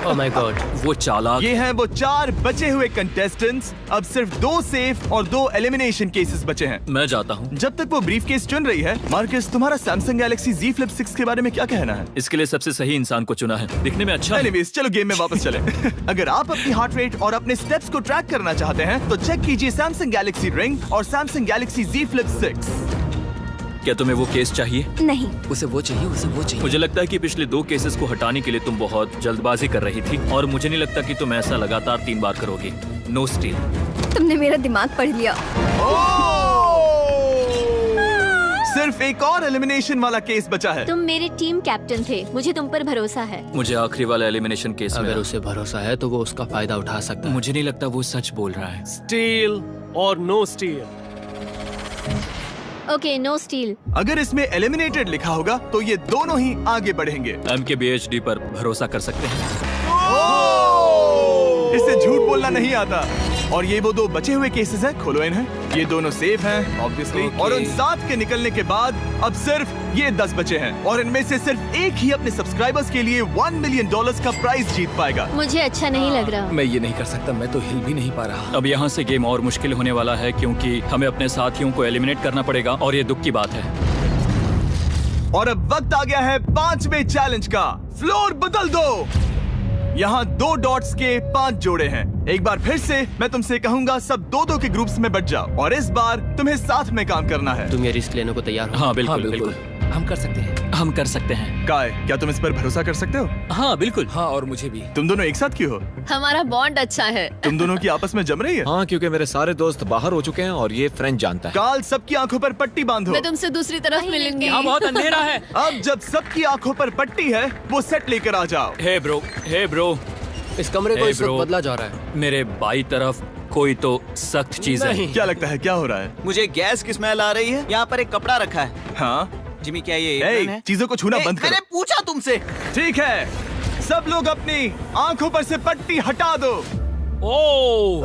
Oh my God. वो चालाक। ये हैं वो 4 बचे हुए कंटेस्टेंट्स। अब सिर्फ 2 सेफ और 2 एलिमिनेशन केसेस बचे हैं। मैं जाता हूँ। जब तक वो ब्रीफ केस चुन रही है, मार्कस, तुम्हारा सैमसंग गैलेक्सी Z Flip 6 के बारे में क्या कहना है? इसके लिए सबसे सही इंसान को चुना है। दिखने में अच्छा है। एनीवेज, चलो गेम में वापस चलें। अगर आप अपनी हार्ट रेट और अपने स्टेप्स को ट्रैक करना चाहते हैं, तो चेक कीजिए सैमसंग गैलेक्सी रिंग और सैमसंग गैलेक्सी Z Flip 6। क्या तुम्हें वो केस चाहिए? नहीं। उसे वो चाहिए। मुझे लगता है कि पिछले 2 केसेस को हटाने के लिए तुम बहुत जल्दबाजी कर रही थी, और मुझे नहीं लगता कि तुम ऐसा लगातार 3 बार करोगी। No steal. तुमने मेरा दिमाग पढ़ लिया। सिर्फ एक और एलिमिनेशन वाला केस बचा है। तुम मेरे टीम कैप्टन थे, मुझे तुम पर भरोसा है। मुझे आखिरी वाला एलिमिनेशन केस में अगर उसे भरोसा है तो वो उसका फायदा उठा सकता है। मुझे नहीं लगता वो सच बोल रहा है। स्टील और no steal? Okay, no steal. अगर इसमें एलिमिनेटेड लिखा होगा तो ये दोनों ही आगे बढ़ेंगे। MKBHD पर भरोसा कर सकते हैं। इसे झूठ बोलना नहीं आता। और ये वो 2 बचे हुए केसेस हैं, खोलो इन्हें। ये दोनों सेफ हैं ऑब्वियसली। और उन 7 के निकलने के बाद अब सिर्फ ये 10 बचे हैं, और इनमें से सिर्फ एक ही अपने सब्सक्राइबर्स के लिए $1 मिलियन का प्राइज जीत पाएगा। मुझे अच्छा नहीं लग रहा। मैं ये नहीं कर सकता, मैं तो हिल भी नहीं पा रहा। अब यहाँ से गेम और मुश्किल होने वाला है, क्योंकि हमें अपने साथियों को एलिमिनेट करना पड़ेगा, और ये दुख की बात है। और अब वक्त आ गया है 5वें चैलेंज का। फ्लोर बदल दो। यहाँ 2 डॉट्स के 5 जोड़े हैं। एक बार फिर से मैं तुमसे कहूंगा, सब 2-2 के ग्रुप्स में बट जाओ और इस बार तुम्हें साथ में काम करना है। तुम ये रिस्क लेने को तैयार हो? हाँ बिल्कुल बिल्कुल। हम कर सकते हैं। हम कर सकते हैं। काय, क्या तुम इस पर भरोसा कर सकते हो? हाँ बिल्कुल। हाँ, और मुझे भी। तुम दोनों एक साथ क्यों हो? हमारा बॉन्ड अच्छा है। तुम दोनों की आपस में जम रही है? हाँ, क्योंकि मेरे सारे दोस्त बाहर हो चुके हैं और ये फ्रेंच जानता है। काल, सबकी आंखों पर पट्टी बांधो। मैं तुमसे दूसरी तरफ मिलूंगी। यहाँ बहुत अंधेरा है। अब जब सबकी आंखों पर पट्टी है, वो सेट लेकर आ जाओ। हे ब्रो, इस कमरे को Hey, इस वक्त bro. बदला जा रहा है। मेरे बाई तरफ कोई तो सख्त चीज है। क्या लगता है क्या हो रहा है? मुझे गैस की स्मेल आ रही है। यहाँ पर एक कपड़ा रखा है। हाँ जिमी, क्या ये ए, एप्रन है? चीजों को छूना बंद मैंने करो। पूछा तुमसे। ठीक है, सब लोग अपनी आंखों पर से पट्टी हटा दो। Oh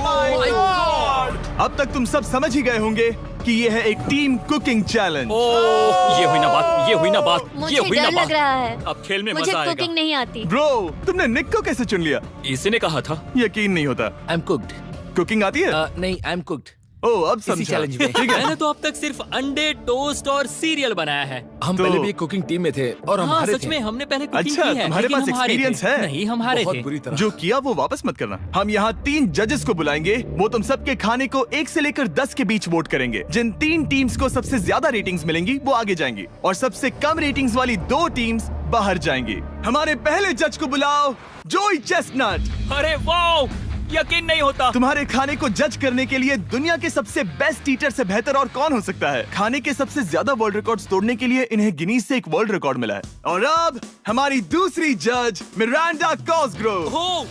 my God! अब तक तुम सब समझ ही गए होंगे कि ये है एक टीम कुकिंग चैलेंज। ये हुई ना बात। मुझे डर लग रहा है। अब खेल में मुझे मजा आएगा। कुकिंग नहीं आती। ब्रो, तुमने निक को कैसे चुन लिया? इसी ने कहा था। यकीन नहीं होता। I am cooked. कुकिंग आती है? नहीं, आई एम कुक्ड। ओ, अब इसी समझा। चैलेंज में। ठीक है। मैंने तो अब तक सिर्फ अंडे, टोस्ट और सीरियल बनाया है। हम तो- पहले भी कुकिंग टीम में थे और हम हाँ हारे सच थे। में हमने पहले कुकिंग अच्छा, की है। तुम्हारे लेकिन पास हम हारे experience थे। है? नहीं, हम हारे बहुत थे। बुरी तरह। जो किया वो वापस मत करना। हम यहाँ 3 जजेस को बुलाएंगे। वो तुम सबके खाने को 1 से लेकर 10 के बीच वोट करेंगे। जिन 3 टीम्स को सबसे ज्यादा रेटिंग्स मिलेंगी वो आगे जाएंगी और सबसे कम रेटिंग्स वाली 2 टीम्स बाहर जाएंगी। हमारे पहले जज को बुलाओ, जोई चेस्टनट। अरे वाओ, यकीन नहीं होता। तुम्हारे खाने को जज करने के लिए दुनिया के सबसे बेस्ट ईटर से बेहतर और कौन हो सकता है? खाने के सबसे ज्यादा वर्ल्ड रिकॉर्ड्स तोड़ने के लिए इन्हें गिनीज से एक वर्ल्ड रिकॉर्ड मिला है। और अब हमारी दूसरी जज मिरांडा कॉसग्रोव। ओह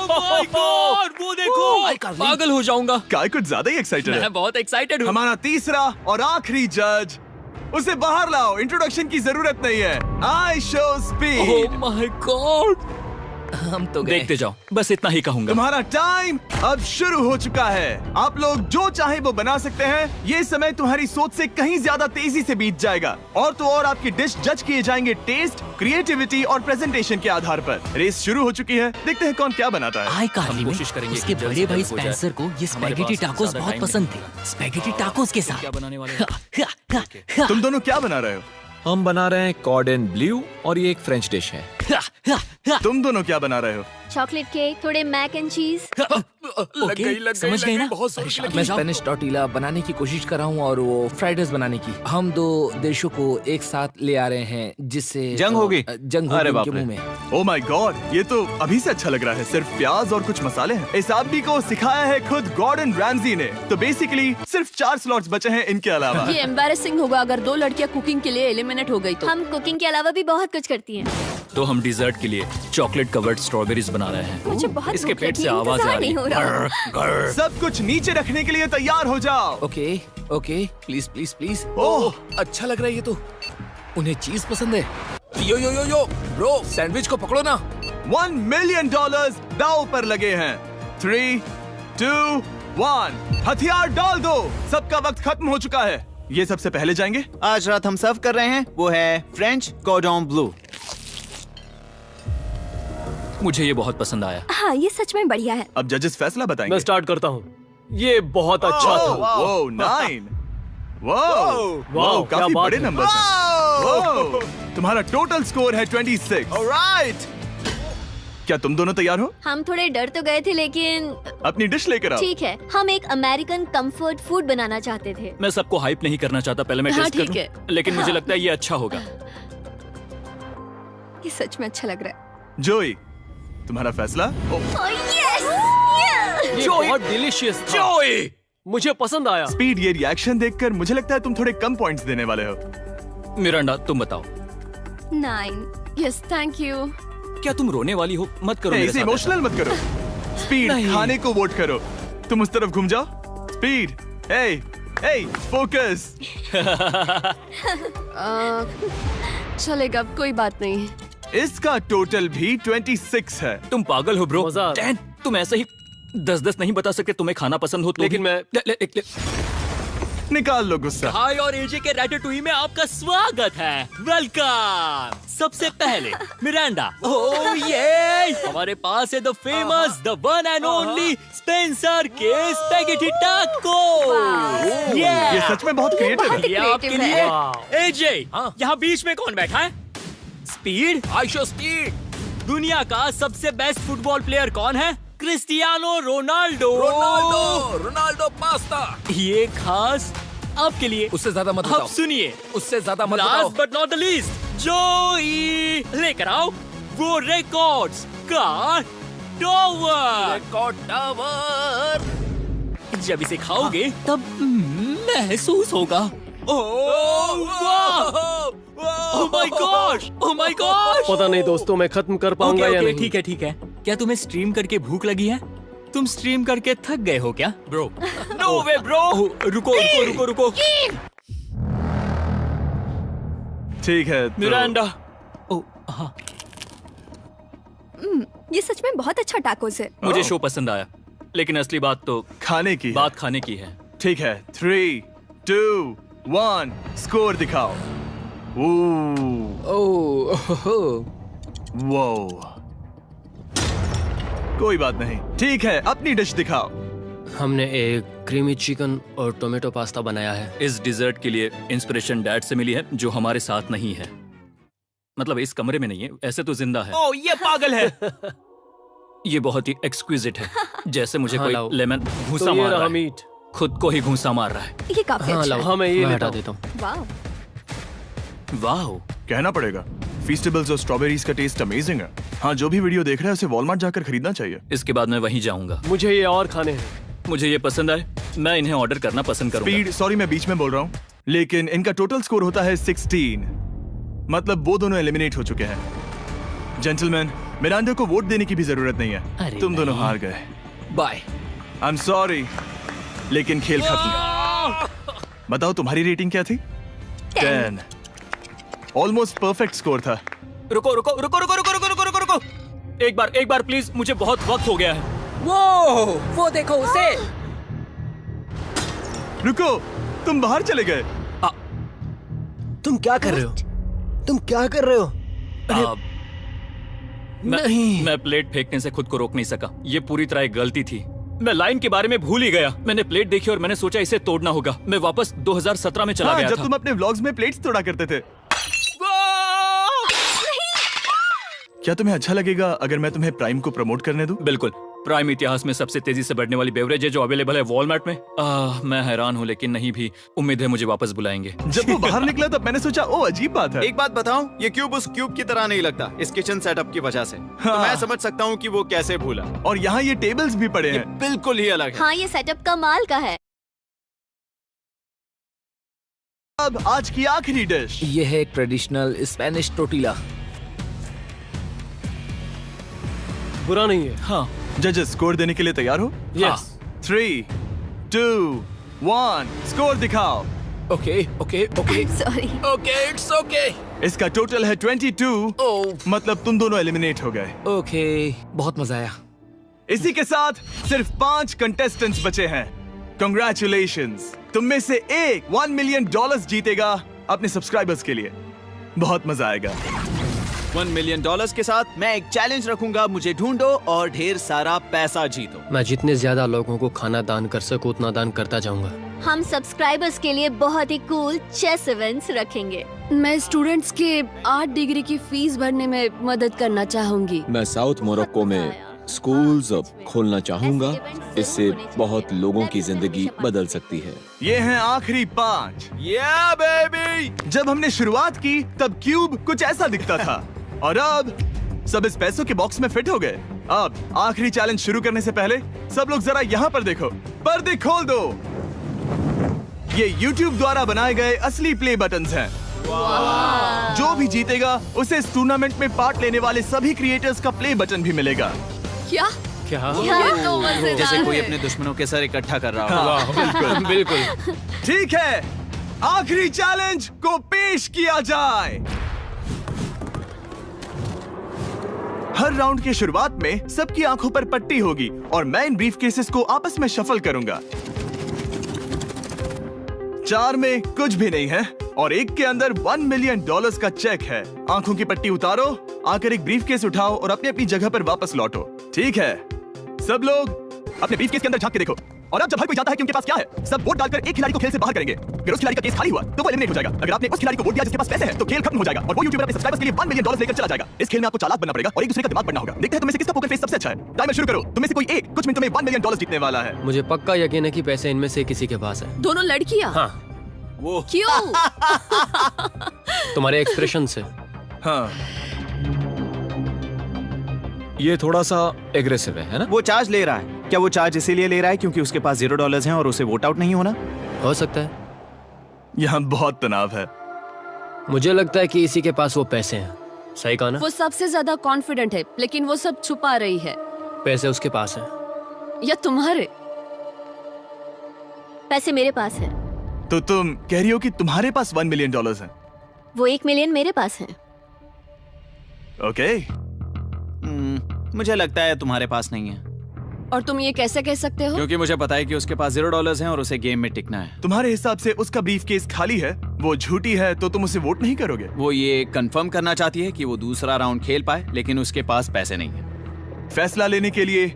माय गॉड, वो देखो। पागल हो जाऊंगा। काय कुछ ज्यादा ही एक्साइटेड है। मैं बहुत एक्साइटेड हूँ। हमारा तीसरा और आखिरी जज, उसे बाहर लाओ। इंट्रोडक्शन की जरूरत नहीं है। I show speed. Oh my God. हम तो गए। देखते जाओ, बस इतना ही कहूंगा। तुम्हारा टाइम अब शुरू हो चुका है। आप लोग जो चाहे वो बना सकते हैं। ये समय तुम्हारी सोच से कहीं ज्यादा तेजी से बीत जाएगा। और तो और आपकी डिश जज किए जाएंगे टेस्ट, क्रिएटिविटी और प्रेजेंटेशन के आधार पर। रेस शुरू हो चुकी है। देखते हैं कौन क्या बनाता है। हाय कार्ली हम में कोशिश करेंगे उसके कि बड़े जल्द भाई से जल्द हो जाए। स्पेंसर को ये हमारे स्पैगेटी पास टाकोस ज्यादा बहुत टाइम पसंद थे। स्पैगेटी टाकोस के साथ क्या बनाने वाले हैं? तुम दोनों क्या बना रहे हो? हम बना रहे हैं कॉर्डन ब्लू और ये एक फ्रेंच डिश है। तुम दोनों क्या बना रहे हो? चॉकलेट केक, थोड़े मैक एंड चीज। समझ गए ना? मैं स्पेनिश टॉर्टिला बनाने की कोशिश कर रहा हूँ और वो फ्राइड राइस बनाने की। हम 2 देशों को एक साथ ले आ रहे हैं जिससे जंग होगी। जंग अरे होगी बाप उनके रे। मुंह में। ओ माय गॉड, ये तो अभी से अच्छा लग रहा है। सिर्फ प्याज और कुछ मसाले हैं। इस आदमी को सिखाया है खुद गॉर्डन रैमजी ने। तो बेसिकली सिर्फ 4 स्लॉट्स बचे हैं इनके अलावा। ये एम्बैरेसिंग होगा अगर 2 लड़कियां कुकिंग के लिए एलिमिनेट हो गई तो। हम कुकिंग के अलावा भी बहुत कुछ करती हैं। तो हम डिजर्ट के लिए चॉकलेट कवर्ड स्ट्रॉबेरीज बना रहे हैं। मुझे बहुत इसके भूख पेट लगी से है, आवाज आ इंतजार रही नहीं हो रहा। है। सब कुछ नीचे रखने के लिए तैयार हो जाओ। Okay okay, please please please. Oh, अच्छा लग रहा है ये तो। उन्हें चीज पसंद है। यो यो यो यो ब्रो, सैंडविच को पकड़ो ना। $1 मिलियन दांव पर लगे हैं। 3, 2, 1, हथियार डाल दो। सबका वक्त खत्म हो चुका है। ये सबसे पहले जाएंगे। आज रात हम सर्व कर रहे हैं वो है फ्रेंच कॉर्डन ब्लू। मुझे ये बहुत पसंद आया। हाँ, ये सच में बढ़िया है। अब जजेस फैसला बताएंगे। मैं स्टार्ट करता हूँ। ये बहुत अच्छा था। वो 9। वाओ, क्या काफी बात बड़े है। नंबर हैं। तुम्हारा टोटल स्कोर है 26। ऑलराइट। क्या तुम दोनों तैयार हो? हम थोड़े डर तो गए थे लेकिन अपनी डिश लेकर आओ। ठीक है। हम एक अमेरिकन कंफर्ट फूड बनाना चाहते थे। मैं सबको हाइप नहीं करना चाहता, पहले मैं हाँ, टेस्ट ठीक करूं। लेकिन मुझे लगता है ये अच्छा होगा। ये सच में अच्छा लग रहा है। जोई, तुम्हारा फैसला? ये बहुत डिलीशियस था। जोई, मुझे पसंद आया। स्पीड, ये रिएक्शन देखकर मुझे लगता है तुम थोड़े कम पॉइंट्स देने वाले हो। मिरांडा तुम बताओ। 9। Yes, thank you. क्या तुम रोने वाली हो? मत करो मेरे इसे साथ इमोशनल मत करो। स्पीड, खाने को वोट करो। तुम उस तरफ घूम जाओ। स्पीड, ए, फोकस। चलेगा, कोई बात नहीं। इसका टोटल भी 26 है। तुम पागल हो ब्रो। मजा आ रहा है। 10, तुम ऐसे ही 10-10 नहीं बता सकते। तुम्हें खाना पसंद हो तो लेकिन भी- मैं निकाल लो गुस्सा। हाय और एजे के रैटाटूई में आपका स्वागत है। वेलकम। सबसे पहले मिरांडा। ओह ये हमारे पास है the famous, the one and only Spencer के स्पैगेटी टाको। ये सच में बहुत क्रिएटिव है। ये आपके creative लिए। एजे, यहाँ बीच में कौन बैठा है? स्पीड। I show speed. दुनिया का सबसे बेस्ट फुटबॉल प्लेयर कौन है? Cristiano Ronaldo. Ronaldo pasta. ये खास आपके लिए। उससे ज्यादा मत अब बताओ। सुनिए, उससे ज्यादा मत बताओ। Last but not the least, जोई लेकर आओ वो रिकॉर्ड्स का टावर। Record tower. जब इसे खाओगे तब महसूस होगा। Oh my gosh, oh my gosh. पता नहीं दोस्तों, मैं खत्म कर पाऊंगा या नहीं। ठीक है ठीक है। क्या तुम्हें स्ट्रीम करके भूख लगी है? तुम स्ट्रीम करके थक गए हो क्या ब्रो? No way bro. रुको रुको रुको रुको। ठीक है तो... मिरांडा। ओह हाँ, ये सच में बहुत अच्छा टाकोस है। मुझे शो पसंद आया, लेकिन असली बात तो खाने की बात खाने की है। ठीक है, 3, 2, 1 स्कोर दिखाओ। वो कोई बात नहीं। ठीक है, अपनी डिश दिखाओ। हमने एक क्रीमी चिकन और टोमेटो पास्ता बनाया है। इस डिजर्ट के लिए इंस्पिरेशन डैड से मिली है, जो हमारे साथ नहीं है। मतलब इस कमरे में नहीं है, ऐसे तो जिंदा है। ओह ये पागल है। ये बहुत ही एक्सक्विजिट है, जैसे मुझे हाँ, कोई लाओ। लेमन घूंसा तो ये मार रहा रहा है। मीट। खुद को ही घूंसा मार रहा है। ये काफी हाँ अच्छा लाओ, है। हाँ मैं ये मैं हटा हटा देता हूँ। वाह। वाह, कहना पड़ेगा, फीस्टेबल्स और स्ट्रॉबेरीज का टेस्ट अमेजिंग है। हाँ, जो भी वीडियो देख रहा है उसे वॉलमार्ट जाकर खरीदना चाहिए। इसके बाद मैं वहीं जाऊंगा। मुझे ये और खाने हैं। मुझे ये पसंद आए, मैं इन्हें ऑर्डर करना पसंद करूंगा। स्पीड, सॉरी मैं बीच में बोल रहा हूँ, लेकिन इनका टोटल स्कोर होता है 16। मतलब वो दोनों एलिमिनेट हो चुके हैं। जेंटलमैन, मिरांडा को वोट देने की भी जरूरत नहीं है। तुम दोनों हार गए। बाय। आई एम सॉरी, लेकिन खेल खत्म। बताओ तुम्हारी रेटिंग क्या थी? 10। ऑलमोस्ट परफेक्ट स्कोर था। रुको रुको रुको रुको रुको रुको रुको रुको रुको। एक बार प्लीज, मुझे बहुत वक्त हो गया है। वो देखो उसे। रुको, तुम बाहर चले गए। तुम क्या कर रहे हो? तुम क्या कर रहे हो? नहीं, मैं प्लेट फेंकने से खुद को रोक नहीं सका। ये पूरी तरह एक गलती थी। मैं लाइन के बारे में भूल ही गया। मैंने प्लेट देखी और मैंने सोचा इसे तोड़ना होगा। मैं वापस 2017 में चला गया जब था। तुम अपने व्लॉग्स में प्लेट्स तोड़ा करते थे। क्या तुम्हें अच्छा लगेगा अगर मैं तुम्हें प्राइम को प्रमोट करने दूं? बिल्कुल। प्राइम इतिहास में सबसे तेजी से बढ़ने वाली बेवरेज है जो अवेलेबल है वॉलमार्ट में। मैं हैरान हूँ, लेकिन नहीं भी। उम्मीद है मुझे वापस बुलाएंगे। जब वो बाहर निकला तब मैंने सोचा ओ अजीब बात है। एक बात बताऊं, ये क्यूब उस क्यूब की तरह नहीं लगता इस किचन सेटअप की वजह से। तो मैं समझ सकता हूँ कि वो कैसे भूला। और यहाँ ये टेबल्स भी पड़े हैं। बिल्कुल ही अलग है। हाँ, ये सेटअप कमाल का है। अब आज की आखिरी डिश। ये है एक ट्रेडिशनल स्पेनिश टोर्टिला। बुरा नहीं है। हाँ। जजेस, स्कोर देने के लिए तैयार हो? यस। 3, 2, 1 स्कोर दिखाओ। Okay okay okay sorry. Okay, it's okay. इसका टोटल है 22। मतलब तुम दोनों एलिमिनेट हो गए। ओके, बहुत मजा आया। इसी के साथ सिर्फ 5 कंटेस्टेंट्स बचे हैं। कंग्रेचुलेशंस, तुम में से एक $1 मिलियन जीतेगा अपने सब्सक्राइबर्स के लिए। बहुत मजा आएगा। $1 मिलियन के साथ मैं एक चैलेंज रखूंगा, मुझे ढूंढो और ढेर सारा पैसा जीतो। मैं जितने ज्यादा लोगों को खाना दान कर सकूं उतना दान करता जाऊंगा। हम सब्सक्राइबर्स के लिए बहुत ही कूल चेस इवेंट्स रखेंगे। मैं स्टूडेंट्स के 8 डिग्री की फीस भरने में मदद करना चाहूंगी। मैं साउथ मोरक्को में स्कूल्स खोलना चाहूंगा। इससे बहुत लोगों की जिंदगी बदल सकती है। ये हैं आखिरी 5। Yeah, baby! जब हमने शुरुआत की तब क्यूब कुछ ऐसा दिखता था और अब सब इस पैसों के बॉक्स में फिट हो गए। अब आखिरी चैलेंज शुरू करने से पहले सब लोग जरा यहाँ पर देखो। पर्दे खोल दो। ये YouTube द्वारा बनाए गए असली प्ले बटन्स हैं। जो भी जीतेगा उसे इस टूर्नामेंट में पार्ट लेने वाले सभी क्रिएटर्स का प्ले बटन भी मिलेगा। क्या? क्या? ये तो मजेदार जैसे कोई है। अपने दुश्मनों के सर इकट्ठा कर रहा हो। हाँ, बिल्कुल बिल्कुल। ठीक है, आखिरी चैलेंज को पेश किया जाए। हर राउंड की शुरुआत में सबकी आंखों पर पट्टी होगी और मैं इन ब्रीफ केसेस को आपस में शफल करूंगा। 4 में कुछ भी नहीं है और एक के अंदर $1 मिलियन का चेक है। आंखों की पट्टी उतारो, आकर एक ब्रीफ केस उठाओ और अपनी अपनी जगह पर वापस लौटो। ठीक है, सब लोग अपने ब्रीफ केस के अंदर झांक के देखो और अब जब हर कोई जानता है कि उनके पास क्या है, सब वोट डालकर एक खिलाड़ी को खेल से बाहर करेंगे। अगर उस खिलाड़ी का केस खाली हुआ तो वो एलिमिनेट हो जाएगा। अगर आपने उस खिलाड़ी को वोट दिया जिसके पास पैसे हैं तो खेल खत्म हो जाएगा और वो यूट्यूबर अपने सब्सक्राइबर्स के लिए $1 मिलियन लेकर चला जाएगा। इस खेल में आपको चालाक बनना पड़ेगा और एक दूसरे का दिमाग बनना होगा। देखते हैं तुम्हें से किसका पोकर फेस सबसे अच्छा है। टाइमर शुरू करो। तुम्हें से कोई एक कुछ मिनटों में $1 मिलियन जीतने वाला है। मुझे पक्का यकीन है कि पैसे इनमें से किसी के पास है। दोनों लड़कियां? हाँ। वो क्यों? तुम्हारे एक्सप्रेशन से। हाँ। ये थोड़ा सा एग्रेसिव है ना? वो चार्ज ले रहा है। क्या वो चार्ज इसीलिए ले रहा है क्योंकि उसके पास $0 हैं और उसे वोट आउट नहीं होना? हो सकता है। यहाँ बहुत तनाव है। मुझे लगता है कि इसी के पास वो पैसे हैं। सही कहा ना? वो सबसे ज्यादा कॉन्फिडेंट है, लेकिन वो सब छुपा रही है। पैसे उसके पास हैं। या तुम्हारे? पैसे मेरे पास है। तो तुम कह रही हो कि तुम्हारे पास $1 मिलियन है? वो 1 मिलियन मेरे पास है। ओके। मुझे लगता है तुम्हारे पास नहीं है। और तुम ये कैसे कह सकते हो? क्योंकि मुझे पता है कि उसके पास $0 हैं और उसे गेम में टिकना है। तुम्हारे हिसाब से उसका ब्रीफ केस खाली है, वो झूठी है, तो तुम उसे वोट नहीं करोगे? वो ये कंफर्म करना चाहती है कि वो दूसरा राउंड खेल पाए, लेकिन उसके पास पैसे नहीं है। फैसला लेने के लिए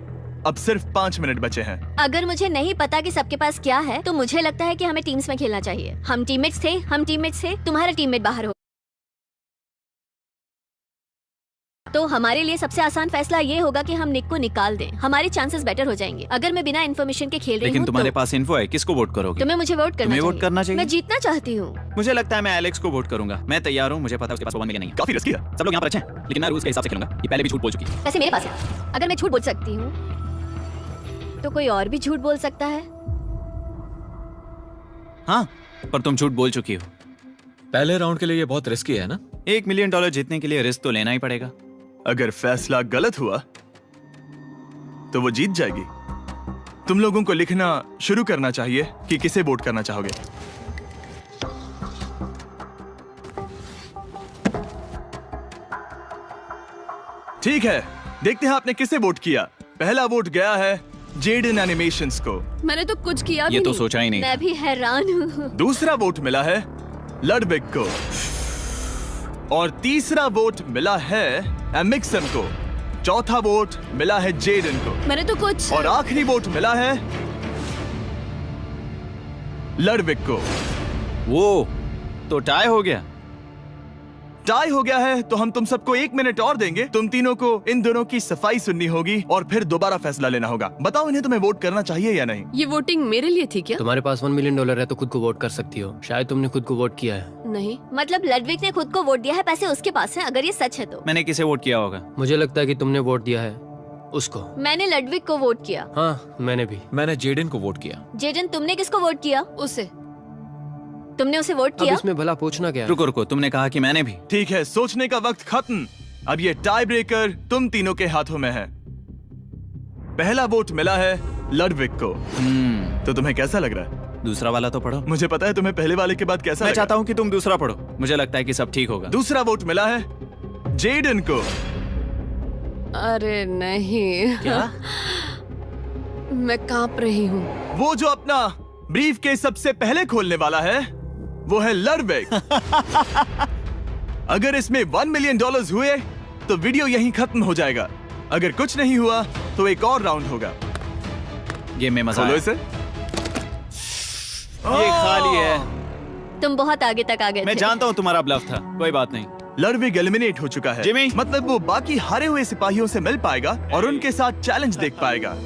अब सिर्फ 5 मिनट बचे हैं। अगर मुझे नहीं पता कि सबके पास क्या है तो मुझे लगता है कि हमें टीम्स में खेलना चाहिए। हम टीममेट्स थे, तुम्हारा टीममेट बाहर हो। तो हमारे लिए सबसे आसान फैसला ये होगा कि हम निक को निकाल दें। हमारे चांसेस बेटर हो जाएंगे। अगर मैं बिना इन्फॉर्मेशन के खेल रही हूँ लेकिन तुम्हारे तो... पास इन्फो है, किसको वोट करोगे? तुम्हें मुझे वोट करना चाहिए। मैं जीतना चाहती हूँ। मुझे लगता है मैं एलेक्स को वोट करूंगा। मैं तैयार हूँ। मुझे पता है उसके पास $1 मिलियन नहीं है। काफी रिस्की है। सब लोग यहाँ पर अच्छे हैं, लेकिन मैं रूल्स के हिसाब से खेलूंगा। ये पहले भी झूठ बोल चुकी है। वैसे मेरे पास है। अगर मैं झूठ बोल सकती हूँ तो कोई और भी झूठ बोल सकता है। हाँ, पर तुम झूठ बोल चुकी हो। पहले राउंड के लिए ये बहुत रिस्की है ना? $1 मिलियन जीतने के लिए रिस्क तो लेना ही पड़ेगा। अगर फैसला गलत हुआ तो वो जीत जाएगी। तुम लोगों को लिखना शुरू करना चाहिए कि किसे वोट करना चाहोगे। ठीक है, देखते हैं आपने किसे वोट किया। पहला वोट गया है जेडन एनिमेशंस को। मैंने तो कुछ किया भी ये तो नहीं। सोचा ही नहीं। मैं भी हैरान हूँ। दूसरा वोट मिला है लडविक को और तीसरा वोट मिला है एमिक्सन को। चौथा वोट मिला है जेडन को। मैंने तो कुछ। और आखिरी वोट मिला है लडविक को। वो तो टाई हो गया। टाई हो गया है तो हम तुम सबको 1 मिनट और देंगे। तुम तीनों को इन दोनों की सफाई सुननी होगी और फिर दोबारा फैसला लेना होगा। बताओ इन्हें तुम्हें वोट करना चाहिए या नहीं। ये वोटिंग मेरे लिए थी क्या? तुम्हारे पास $1 मिलियन है तो खुद को वोट कर सकती हो। शायद तुमने खुद को वोट किया है। नहीं। मतलब लडविक ने खुद को वोट दिया है, पैसे उसके पास हैं। अगर ये सच है तो मैंने किसे वोट किया होगा? मुझे लगता है कि तुमने वोट दिया है उसको। मैंने लडविक को वोट किया। हाँ, मैंने भी। मैंने जेडन को वोट किया। जेडन, तुमने किसको वोट किया? उसे। तुमने उसे वोट अब किया? इसमें भला पूछना क्या है? रुको रुको, तुमने कहा कि मैंने भी। ठीक है, सोचने का वक्त खत्म। अब ये टाई ब्रेकर तुम तीनों के हाथों में है। पहला वोट मिला है लडविक को। तो तुम्हें कैसा लग रहा है? दूसरा वाला तो पढ़ो। मुझे पता है तुम्हें पहले वाले के बाद कैसा मैं लगा। चाहता हूँ कि तुम दूसरा पढ़ो। मुझे लगता है कि सब ठीक होगा। दूसरा वोट मिला है जेडन को। अरे नहीं। क्या? मैं कांप रही हूँ। वो जो अपना ब्रीफ केस सबसे पहले खोलने वाला है वो है लडविक। अगर इसमें $1 मिलियन हुए तो वीडियो यहीं खत्म हो जाएगा। अगर कुछ नहीं हुआ तो एक और राउंड होगा। गेम में मजा खोलो आया। इसे। ये खाली है। तुम बहुत आगे तक आ गए मैं थे। जानता हूँ तुम्हारा ब्लफ था, कोई बात नहीं। लडविक एलिमिनेट हो चुका है। जिमी, मतलब वो बाकी हारे हुए सिपाहियों से मिल पाएगा और उनके साथ चैलेंज देख पाएगा।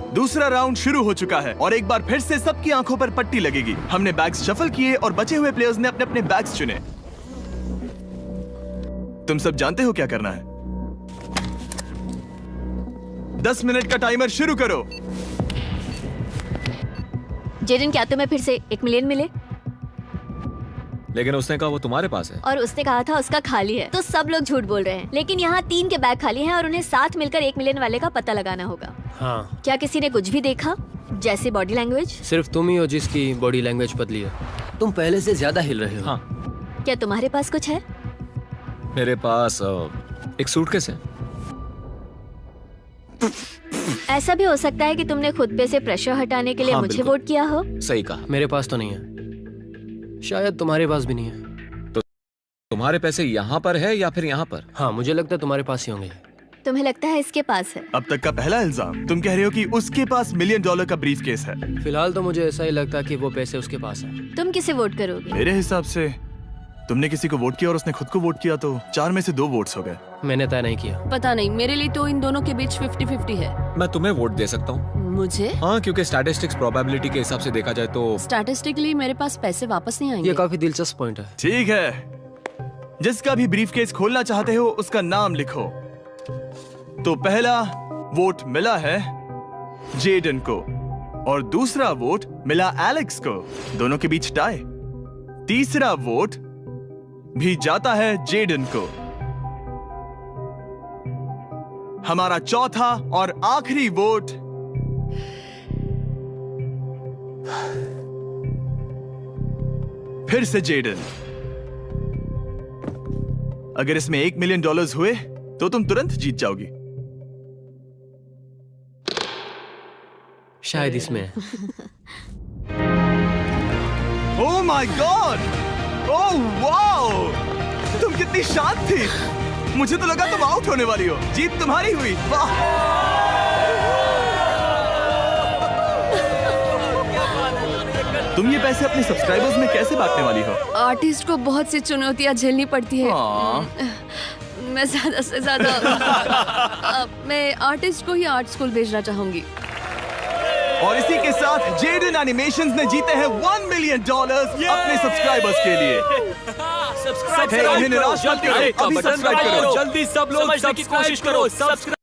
दूसरा राउंड शुरू हो चुका है और एक बार फिर से सबकी आंखों पर पट्टी लगेगी। हमने बैग्स शफल किए और बचे हुए प्लेयर्स ने अपने अपने बैग्स चुने। तुम सब जानते हो क्या करना है। 10 मिनट का टाइमर शुरू करो। जेडन, क्या तुम्हें फिर से 1 मिलियन मिले? लेकिन उसने कहा वो तुम्हारे पास है। और उसने कहा था उसका खाली है। तो सब लोग झूठ बोल रहे हैं। लेकिन यहाँ 3 के बैग खाली हैं और उन्हें साथ मिलकर 1 मिलियन वाले का पता लगाना होगा। हाँ। क्या किसी ने कुछ भी देखा, जैसे बॉडी लैंग्वेज? सिर्फ तुम ही हो जिसकी बॉडी लैंग्वेज बदली है। तुम पहले से ज्यादा हिल रहे हो। हाँ। क्या तुम्हारे पास कुछ है? मेरे पास एक सूटकेस है। ऐसा भी हो सकता है कि तुमने खुद पे से प्रेशर हटाने के लिए हाँ, मुझे बिल्कुल। वोट किया हो। सही कहा। मेरे पास तो नहीं है। शायद तुम्हारे पास भी नहीं है। तो तुम्हारे पैसे यहाँ पर है या फिर यहाँ पर? हाँ, मुझे लगता है तुम्हारे पास ही होंगे। तुम्हें लगता है इसके पास है? अब तक का पहला इल्जाम। तुम कह रहे हो कि उसके पास $1 मिलियन का ब्रीफ केस है। फिलहाल तो मुझे ऐसा ही लगता है कि वो पैसे उसके पास हैं। तुम किसे वोट करोगे? मेरे हिसाब से तुमने किसी को वोट किया और उसने खुद को वोट किया, तो 4 में से 2 वोट्स हो गए। मैंने तय नहीं किया। पता नहीं, मेरे लिए तो इन दोनों के बीच 50-50 है। मैं तुम्हें वोट दे सकता हूँ। मुझे? हाँ, क्योंकि स्टैटिस्टिक्स प्रोबेबिलिटी के हिसाब से देखा जाए तो स्टैटिस्टिकली मेरे पास पैसे वापस नहीं आएंगे। ये काफी दिलचस्प पॉइंट है। ठीक है, जिसका भी ब्रीफ केस खोलना चाहते हो उसका नाम लिखो। तो पहला वोट मिला है जेडन को और दूसरा वोट मिला एलेक्स को। दोनों के बीच टाई। तीसरा वोट भी जाता है जेडन को। हमारा चौथा और आखिरी वोट फिर से जेडन। अगर इसमें $1 मिलियन हुए तो तुम तुरंत जीत जाओगी। शायद इसमें। Oh my God! Oh wow! तुम कितनी शांत थी। मुझे तो लगा तुम आउट होने वाली हो। जीत तुम्हारी हुई। वाह! तुम ये पैसे अपने सब्सक्राइबर्स में कैसे बांटने वाली हो? आर्टिस्ट को बहुत सी चुनौतियां झेलनी पड़ती है। मैं ज्यादा से ज्यादा मैं आर्टिस्ट को ही आर्ट स्कूल भेजना चाहूंगी। और इसी के साथ जेडन एनिमेशंस ने जीते हैं $1 मिलियन अपने सब्सक्राइबर्स के लिए। सब्सक्राइब करो, निराश मत करो, अभी सब्सक्राइब करो। जल्दी सब लोग समझने की कोशिश करो। सब्सक्राइब